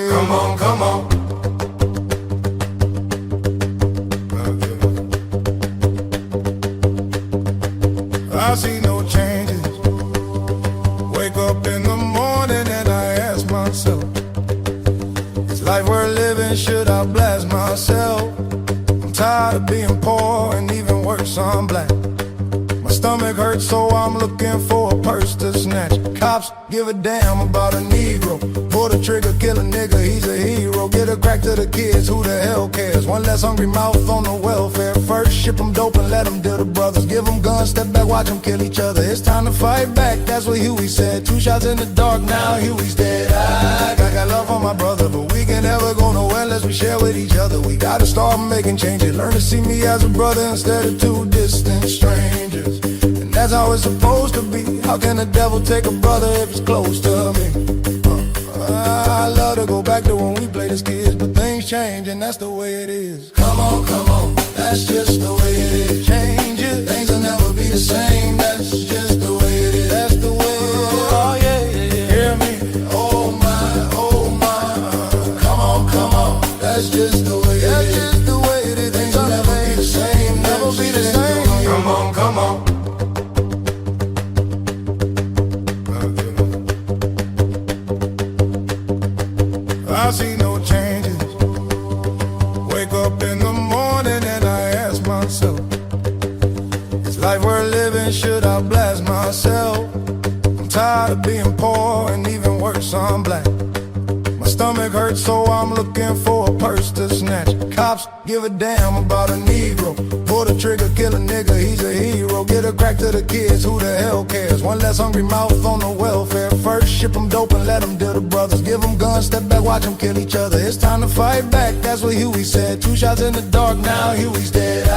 Come on, come on. I see no changes. Wake up in the morning and I ask myself, is life worth living? Should I blast myself? I'm tired of being poor and even worse, I'm black. My stomach hurts, so I'm looking for a purse to snatch. Cops give a damn about a Negro. Pull the trigger, kill a nigga, he's a hero. Get a crack to the kids, who the hell cares? One less hungry mouth on the welfare. First ship them dope and let them deal the brothers. Give them guns, step back, watch them kill each other. It's time to fight back, that's what Huey said. 2 shots in the dark, now Huey's dead. I got love for my brother, but we can never go nowhere unless we share with each other. We gotta start making changes. Learn to see me as a brother instead of 2 distant strangers. And that's how it's supposed to be. How can the devil take a brother if it's close to me? I love to go back to when we played as kids, but things change and that's the way it is. Come on, that's just the way it is. Changes, things will never be the same. That's just the way it is. That's the way it is. Oh yeah, hear me? Oh my. Come on, that's just the way it is. That's just the way it is. Things will never be the same. Never be the same. Come on. I see no changes. Wake up in the morning and I ask myself, is life worth living? Should I blast myself? I'm tired of being poor and even worse, I'm black. My stomach hurts, so I'm looking for a purse to snatch. Cops give a damn about a Negro. Pull the trigger, kill a nigga, he's a hero. Get a crack to the kids, who the hell cares? One less hungry mouth on the welfare. First ship them dope and let them deal the brothers. Give them guns, step back, watch them kill each other. It's time to fight back, that's what Huey said. 2 shots in the dark, now Huey's dead.